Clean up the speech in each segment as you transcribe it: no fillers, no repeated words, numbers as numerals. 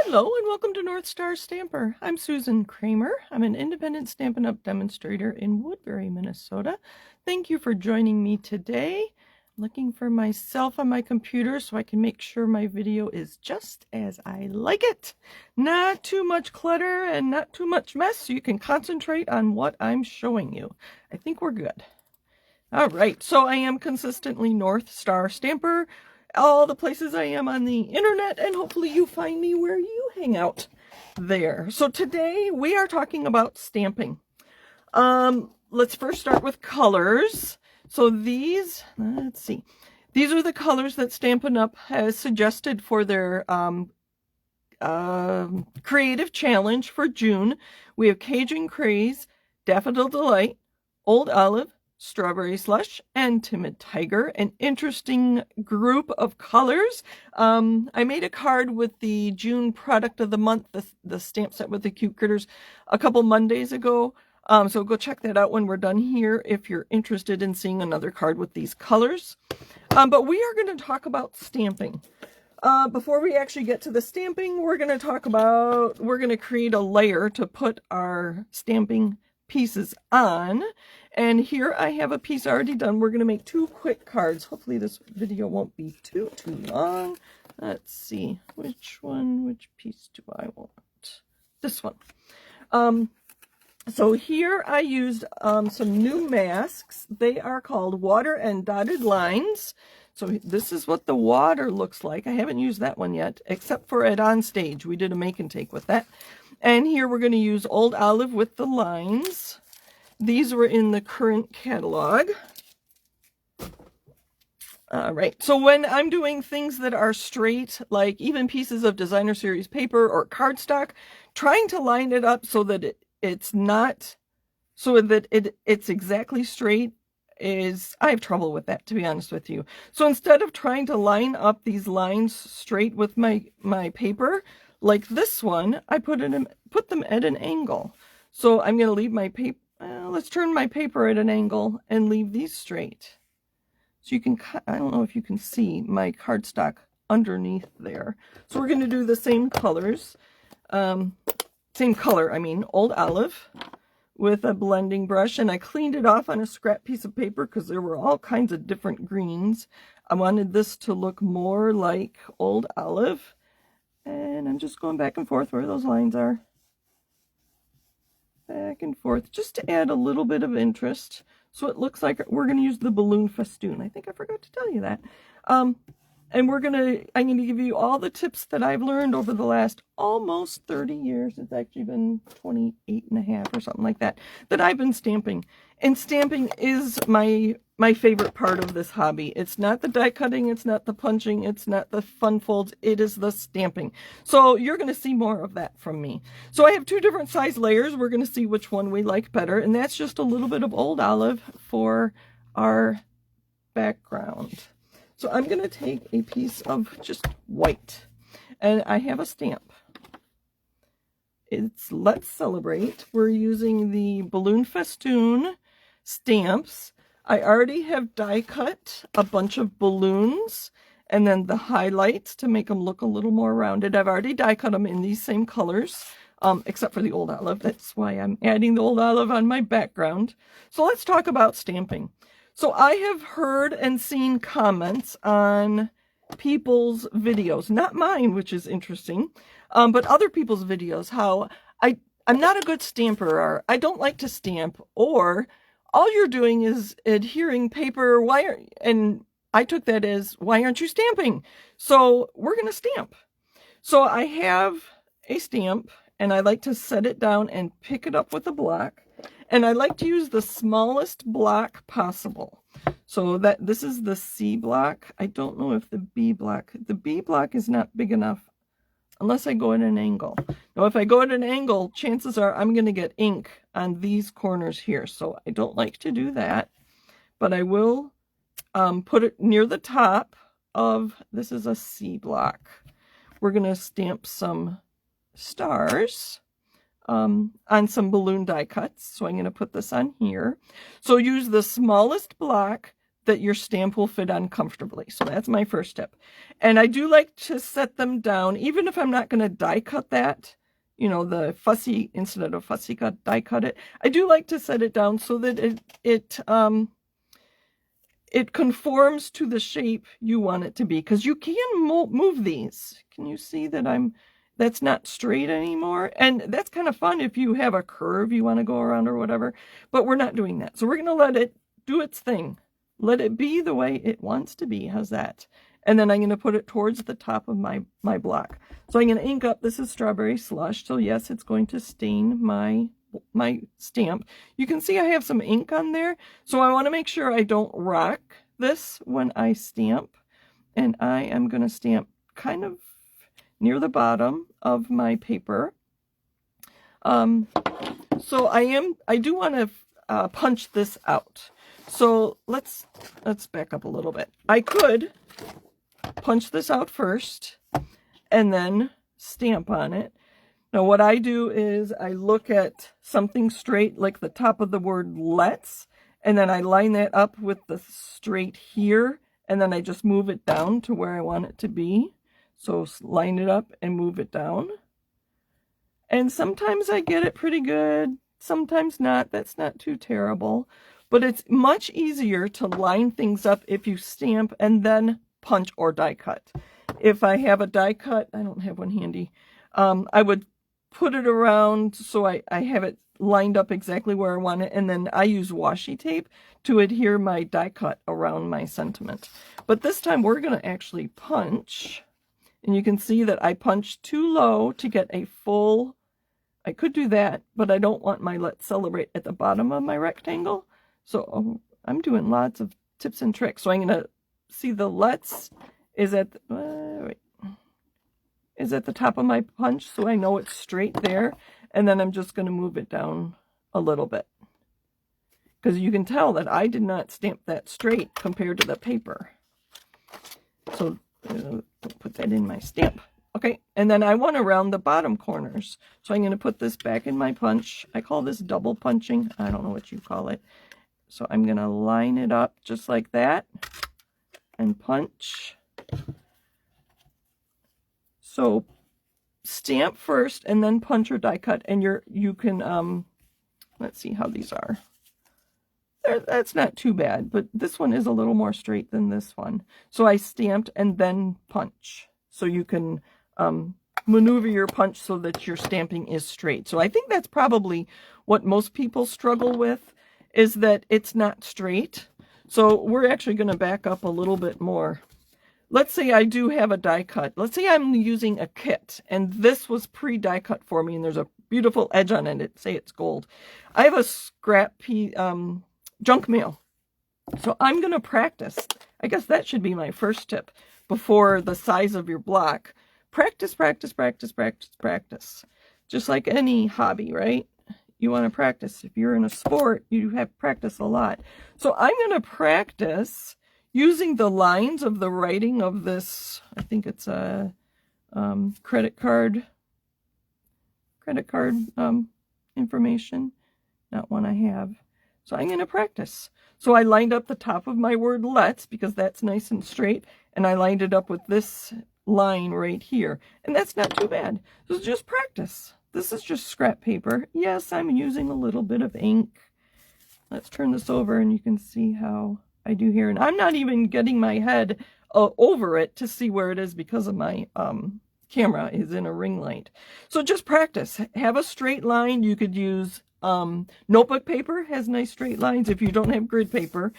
Hello and welcome to North Star Stamper. I'm Susan Kramer. I'm an independent Stampin' Up! Demonstrator in Woodbury, Minnesota. Thank you for joining me today. Looking for myself on my computer so I can make sure my video is just as I like it. Not too much clutter and not too much mess so you can concentrate on what I'm showing you. I think we're good. All right, so I am consistently North Star Stamper. All the places I am on the internet, and hopefully you find me where you hang out there. So today we are talking about stamping. Let's first start with colors. So these, let's see, these are the colors that Stampin' Up! Has suggested for their creative challenge for June. We have Cajun Craze, Daffodil Delight, Old Olive, Strawberry Slush, and Timid Tiger. An interesting group of colors. I made a card with the June product of the month, the stamp set with the cute critters, a couple Mondays ago. So go check that out when we're done here if you're interested in seeing another card with these colors. But we are going to talk about stamping. Before we actually get to the stamping, we're going to create a layer to put our stamping pieces on. And here I have a piece already done. We're going to make two quick cards. Hopefully this video won't be too long. Let's see, which piece do I want? This one. So here I used some new masks. They are called Water and Dotted Lines. So this is what the water looks like. I haven't used that one yet, except for at On Stage. We did a make and take with that. And here we're going to use Old Olive with the lines. These were in the current catalog. All right, so when I'm doing things that are straight, like even pieces of designer series paper or cardstock, trying to line it up so that it's exactly straight I have trouble with that, to be honest with you. So instead of trying to line up these lines straight with my paper, like this one, I put them at an angle. So I'm going to leave my paper, let's turn my paper at an angle and leave these straight. So you can, I don't know if you can see my cardstock underneath there. So we're going to do the same colors, same color, I mean, Old Olive with a blending brush, and I cleaned it off on a scrap piece of paper because there were all kinds of different greens. I wanted this to look more like Old Olive, and I'm just going back and forth where those lines are. Back and forth, just to add a little bit of interest. So it looks like we're going to use the balloon festoon. I think I forgot to tell you that. And I'm going to give you all the tips that I've learned over the last almost 30 years. It's actually been 28 and a half or something like that I've been stamping. And stamping is my favorite part of this hobby. It's not the die cutting, it's not the punching, it's not the fun folds, it is the stamping. So you're going to see more of that from me. So I have two different size layers. We're going to see which one we like better. And that's just a little bit of Old Olive for our background. So I'm going to take a piece of just white, and I have a stamp. It's Let's Celebrate. We're using the Balloon Festoon stamps. I already have die cut a bunch of balloons and then the highlights to make them look a little more rounded. I've already die cut them in these same colors, except for the Old Olive. That's why I'm adding the Old Olive on my background. So let's talk about stamping. So I have heard and seen comments on people's videos, not mine, which is interesting, but other people's videos, how I'm not a good stamper, or I don't like to stamp, or all you're doing is adhering paper. And I took that as, why aren't you stamping? So we're going to stamp. So I have a stamp, and I like to set it down and pick it up with a block. And I like to use the smallest block possible. So this is the C block. I don't know if the B block is not big enough unless I go at an angle. Now, if I go at an angle, chances are I'm going to get ink on these corners here. So I don't like to do that, but I will put it near the top of, this is a C block. We're going to stamp some stars on some balloon die cuts. So I'm going to put this on here. So use the smallest block that your stamp will fit on comfortably. So that's my first tip. And I do like to set them down, even if I'm not going to die cut that, you know, the fussy, instead of fussy cut, die cut it. I do like to set it down so that it conforms to the shape you want it to be, because you can move these. Can you see that that's not straight anymore? And that's kind of fun if you have a curve you want to go around or whatever, but we're not doing that. So we're going to let it do its thing. Let it be the way it wants to be. How's that? And then I'm going to put it towards the top of my block. So I'm going to ink up. This is Strawberry Slush. So yes, it's going to stain my stamp. You can see I have some ink on there. So I want to make sure I don't rock this when I stamp. And I am going to stamp kind of near the bottom of my paper. So I do want to punch this out. So let's back up a little bit. I could punch this out first and then stamp on it. Now what I do is I look at something straight, like the top of the word let's, and then I line that up with the straight here, and then I just move it down to where I want it to be. So line it up and move it down. And sometimes I get it pretty good, sometimes not. That's not too terrible. But it's much easier to line things up if you stamp and then punch or die cut. If I have a die cut, I don't have one handy, I would put it around so I have it lined up exactly where I want it, and then I use washi tape to adhere my die cut around my sentiment. But this time we're going to actually punch, and you can see that I punched too low to get a full, I could do that, but I don't want my Let's Celebrate at the bottom of my rectangle. So I'm doing lots of tips and tricks. So I'm going to see the Let's is at the top of my punch, so I know it's straight there. And then I'm just going to move it down a little bit, because you can tell that I did not stamp that straight compared to the paper. So put that in my stamp. Okay, and then I want to round the bottom corners. So I'm going to put this back in my punch. I call this double punching. I don't know what you call it. So I'm going to line it up just like that and punch. So stamp first and then punch or die cut, and you can, let's see how these are. That's not too bad, but this one is a little more straight than this one. So I stamped and then punch. So you can maneuver your punch so that your stamping is straight. So I think that's probably what most people struggle with, is that it's not straight. So we're actually going to back up a little bit more. Let's say I do have a die cut. Let's say I'm using a kit, and this was pre-die cut for me, and there's a beautiful edge on it. Say it's gold. I have a scrap junk mail. So I'm going to practice. I guess that should be my first tip before the size of your block. Practice, practice, practice, practice, practice. Just like any hobby, right? You want to practice. If you're in a sport, you have practice a lot. So I'm going to practice using the lines of the writing of this. I think it's a credit card information, not one I have. So I'm going to practice. So I lined up the top of my word let's, because that's nice and straight, and I lined it up with this line right here, and that's not too bad. So just practice. This is just scrap paper. Yes, I'm using a little bit of ink. Let's turn this over and you can see how I do here. And I'm not even getting my head over it to see where it is, because of my camera is in a ring light. So just practice. Have a straight line. You could use notebook paper, has nice straight lines if you don't have grid paper.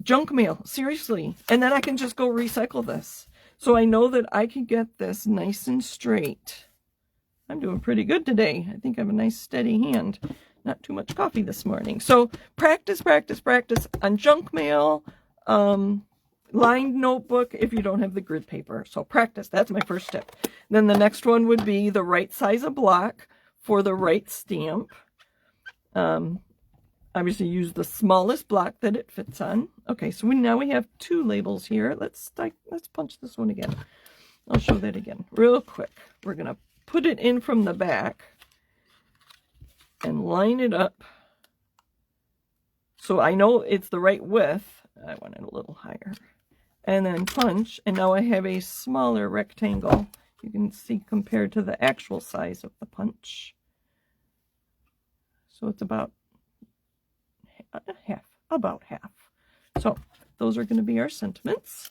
Junk mail, seriously. And then I can just go recycle this. So I know that I can get this nice and straight. I'm doing pretty good today. I think I have a nice steady hand. Not too much coffee this morning. So practice, practice, practice on junk mail, lined notebook if you don't have the grid paper. So practice. That's my first tip. Then the next one would be the right size of block for the right stamp. Obviously use the smallest block that it fits on. Okay, so now we have two labels here. Let's punch this one again. I'll show that again real quick. We're going to put it in from the back and line it up so I know it's the right width. I want it a little higher. And then punch, and now I have a smaller rectangle. You can see compared to the actual size of the punch. So it's about half. So those are going to be our sentiments.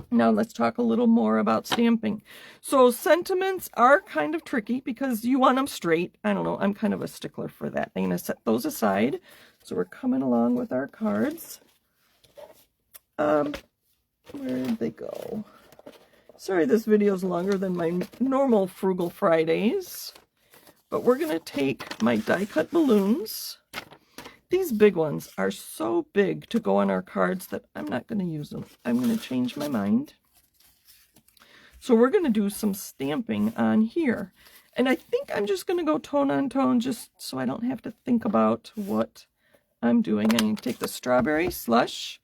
Now let's talk a little more about stamping. So sentiments are kind of tricky because you want them straight. I don't know, I'm kind of a stickler for that. I'm going to set those aside. So we're coming along with our cards. Where did they go? Sorry this video is longer than my normal Frugal Fridays. But we're going to take my die cut balloons. These big ones are so big to go on our cards that I'm not going to use them. I'm going to change my mind. So we're going to do some stamping on here. And I think I'm just going to go tone on tone just so I don't have to think about what I'm doing. I'm going to take the Strawberry Slush.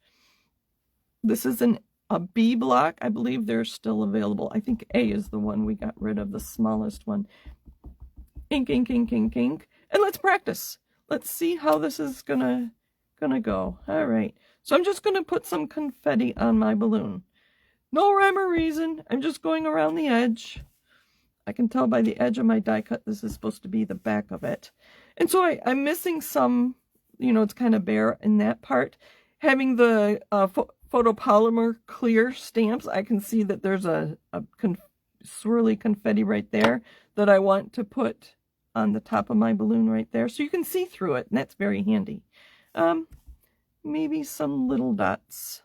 This is a B block. I believe they're still available. I think A is the one we got rid of, the smallest one. Ink, ink, ink, ink, ink. And let's practice. Let's see how this is gonna go. All right. So I'm just gonna put some confetti on my balloon. No rhyme or reason. I'm just going around the edge. I can tell by the edge of my die cut this is supposed to be the back of it. And so I'm missing some, you know, it's kind of bare in that part. Having the photopolymer clear stamps, I can see that there's a swirly confetti right there that I want to put on the top of my balloon right there, so you can see through it, and that's very handy. Maybe some little dots.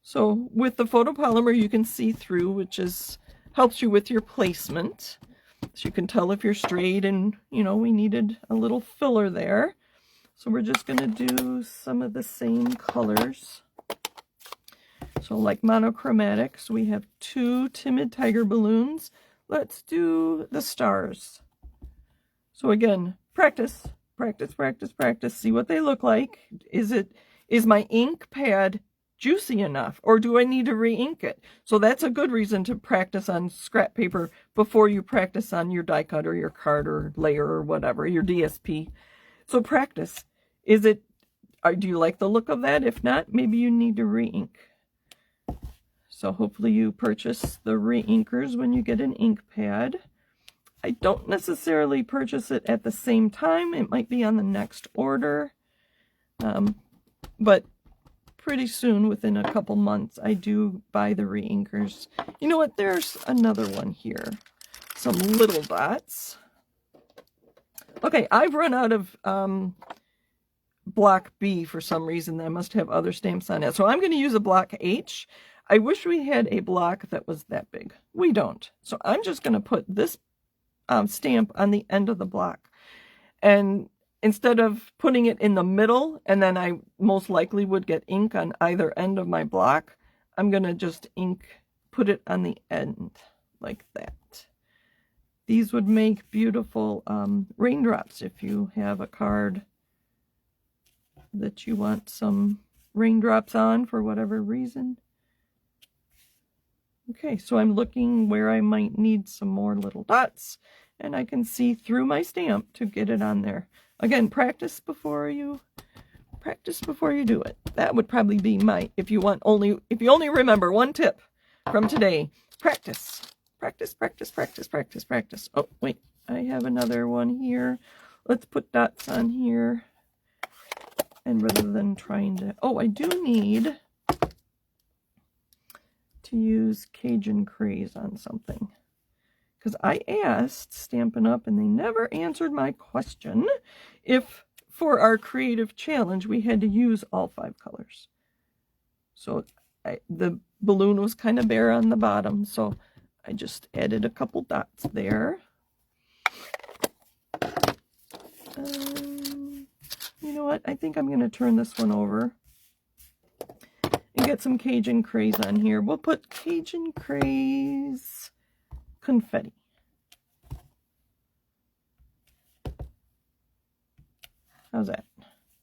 So with the photopolymer you can see through, which helps you with your placement. So you can tell if you're straight, and you know, we needed a little filler there. So we're just going to do some of the same colors. So like monochromatic, so we have 2 Timid Tiger balloons. Let's do the stars. So again, practice, practice, practice, practice. See what they look like. Is my ink pad juicy enough, or do I need to re-ink it? So that's a good reason to practice on scrap paper before you practice on your die cut or your card or layer or whatever, your DSP. So practice. Do you like the look of that? If not, maybe you need to re-ink. So hopefully you purchase the re-inkers when you get an ink pad. I don't necessarily purchase it at the same time. It might be on the next order. But pretty soon, within a couple months, I do buy the re-inkers. You know what? There's another one here. Some little dots. Okay, I've run out of block B for some reason. I must have other stamps on it. So I'm going to use a block H. I wish we had a block that was that big. We don't. So I'm just going to put this stamp on the end of the block. And instead of putting it in the middle, and then I most likely would get ink on either end of my block, I'm going to just put it on the end like that. These would make beautiful raindrops if you have a card that you want some raindrops on for whatever reason. Okay, so I'm looking where I might need some more little dots, and I can see through my stamp to get it on there. Again, practice before you do it. That would probably be if you only remember one tip from today, practice. Practice, practice, practice, practice, practice. Oh, wait, I have another one here. Let's put dots on here. And rather than trying to, I do need to use Cajun Craze on something, because I asked Stampin' Up! And they never answered my question if for our creative challenge we had to use all 5 colors. So the balloon was kind of bare on the bottom, so I just added a couple dots there. You know what? I think I'm going to turn this one over and get some Cajun Craze on here. We'll put Cajun Craze confetti. How's that?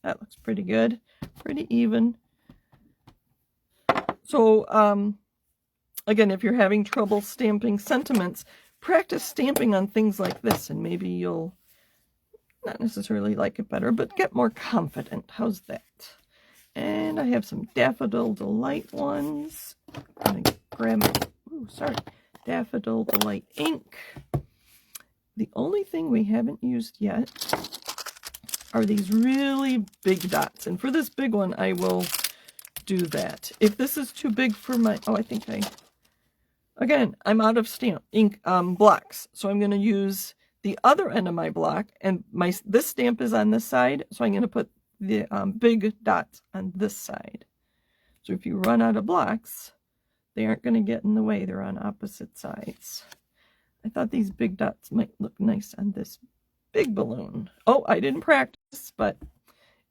That looks pretty good. Pretty even. So, again, if you're having trouble stamping sentiments, practice stamping on things like this, and maybe you'll not necessarily like it better, but get more confident. How's that? And I have some Daffodil Delight ones. I'm gonna grab my, Daffodil Delight ink. The only thing we haven't used yet are these really big dots. And for this big one, I will do that. If this is too big for my, again, I'm out of stamp ink blocks. So I'm going to use the other end of my block, and this stamp is on this side. So I'm going to put the big dots on this side. So if you run out of blocks, they aren't going to get in the way. They're on opposite sides. I thought these big dots might look nice on this big balloon. Oh, I didn't practice, but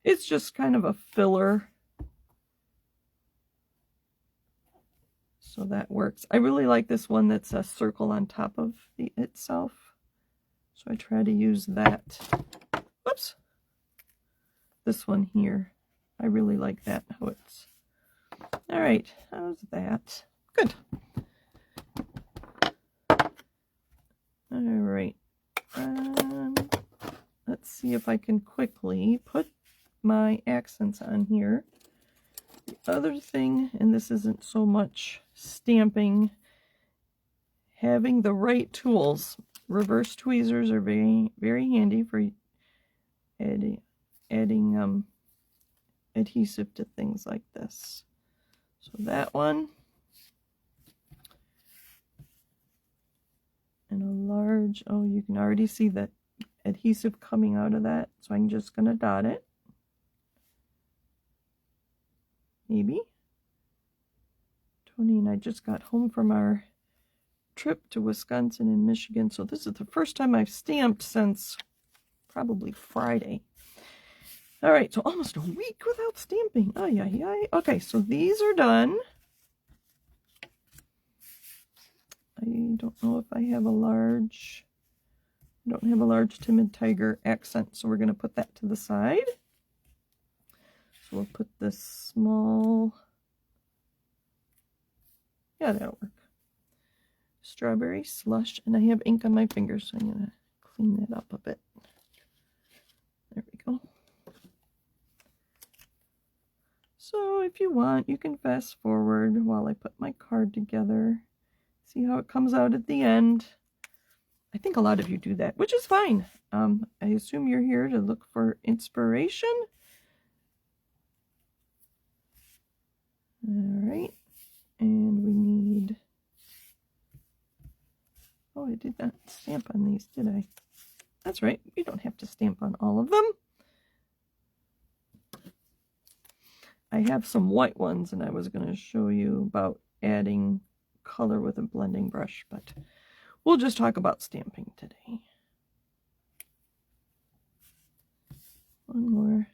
it's just kind of a filler. So that works. I really like this one that's a circle on top of itself. So I try to use that. Whoops. This one here. I really like that, how it's... All right, how's that? Good. All right. Let's see if I can quickly put my accents on here. The other thing, and this isn't so much stamping, having the right tools. Reverse tweezers are very, very handy for adding adhesive to things like this. So that one. And a large, oh, you can already see that adhesive coming out of that. So I'm just going to dot it. Maybe. Tony and I just got home from our trip to Wisconsin and Michigan. So this is the first time I've stamped since probably Friday. All right, so almost a week without stamping. Okay, so these are done. I don't know if I have a large, I don't have a large Timid Tiger accent, so we're going to put that to the side. So we'll put this small, yeah, that'll work. Strawberry Slush, and I have ink on my fingers, so I'm going to clean that up a bit. There we go. So if you want, you can fast forward while I put my card together. See how it comes out at the end. I think a lot of you do that, which is fine. I assume you're here to look for inspiration. All right, and we need, oh, I did not stamp on these, did I? That's right, you don't have to stamp on all of them. I have some white ones, and I was going to show you about adding color with a blending brush, but we'll just talk about stamping today. One more.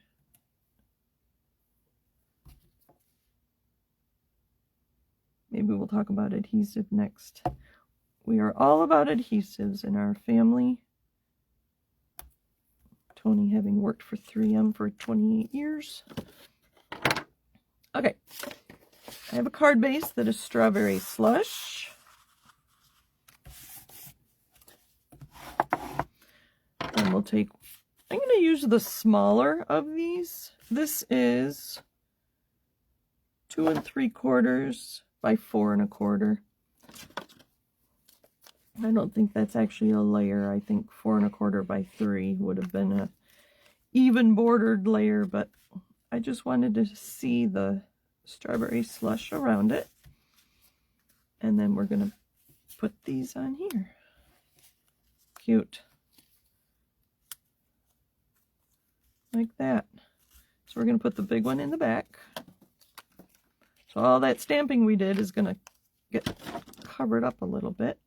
Maybe we'll talk about adhesive next. We are all about adhesives in our family. Tony having worked for 3M for 28 years. Okay. I have a card base that is Strawberry Slush. And we'll take, I'm going to use the smaller of these. This is 2 3/4 by 4 1/4. I don't think that's actually a layer. I think 4 1/4 by 3 would have been a even bordered layer, but I just wanted to see the Strawberry Slush around it. And then we're going to put these on here. Cute. Like that. So we're going to put the big one in the back. So all that stamping we did is going to get covered up a little bit.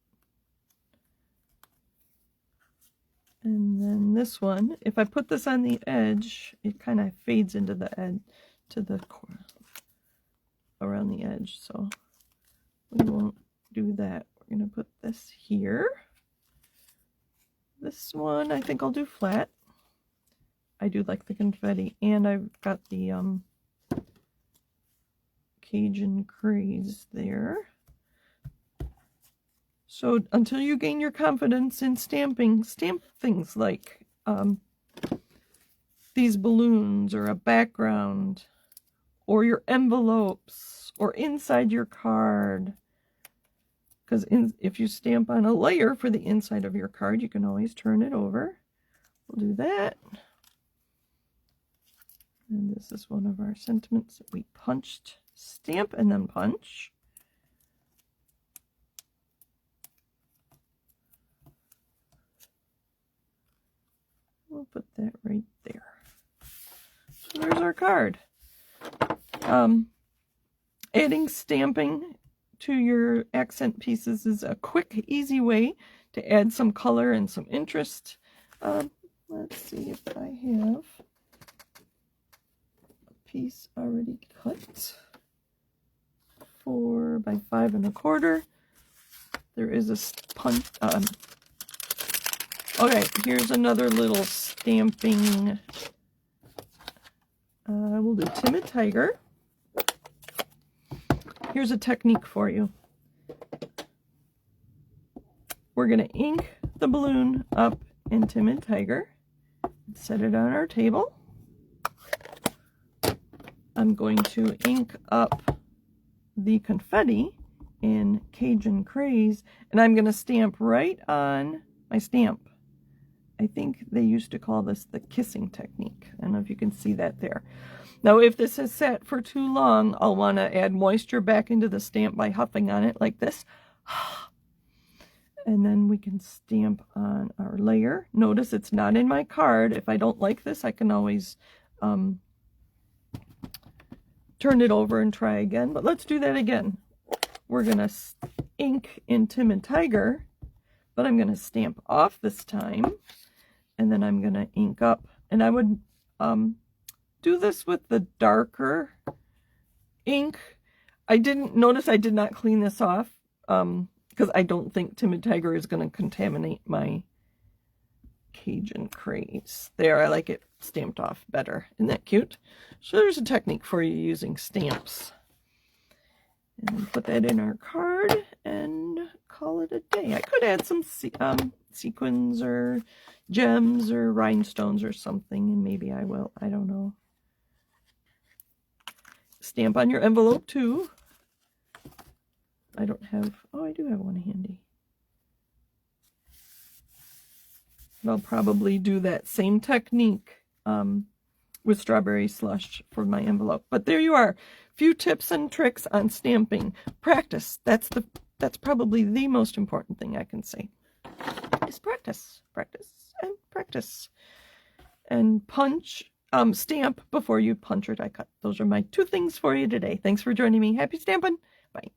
And then this one, if I put this on the edge, it kind of fades into the edge, to the corner, around the edge. So we won't do that. We're going to put this here. This one I think I'll do flat. I do like the confetti, and I've got the Cajun Craze there. So until you gain your confidence in stamping, stamp things like these balloons or a background or your envelopes or inside your card. Because if you stamp on a layer for the inside of your card, you can always turn it over. We'll do that. And this is one of our sentiments that we punched, stamp, and then punch. We'll put that right there. So there's our card. Adding stamping to your accent pieces is a quick, easy way to add some color and some interest. Let's see if I have a piece already cut. 4 by 5 1/4. There is a punch. Okay, here's another little stamping. We'll do Timid Tiger. Here's a technique for you. We're going to ink the balloon up in Timid Tiger. Set it on our table. I'm going to ink up the confetti in Cajun Craze, and I'm going to stamp right on my stamp. I think they used to call this the kissing technique. I don't know if you can see that there. Now, if this has sat for too long, I'll want to add moisture back into the stamp by huffing on it like this. And then we can stamp on our layer. Notice it's not in my card. If I don't like this, I can always turn it over and try again. But let's do that again. We're going to ink in Timid Tiger, but I'm going to stamp off this time. And then I'm going to ink up. And I would do this with the darker ink. I didn't notice I did not clean this off because I don't think Timid Tiger is going to contaminate my Cajun Craze. There, I like it stamped off better. Isn't that cute? So there's a technique for you using stamps. And put that in our card and call it a day. I could add some sequins or gems or rhinestones or something, and maybe I will. I don't know. Stamp on your envelope too. I don't have, oh, I do have one handy. And I'll probably do that same technique with Strawberry Slush for my envelope. But there you are. Few tips and tricks on stamping. Practice. That's probably the most important thing I can say. Is practice. Practice and practice. And stamp before you punch or die cut. Those are my 2 things for you today. Thanks for joining me. Happy stamping. Bye.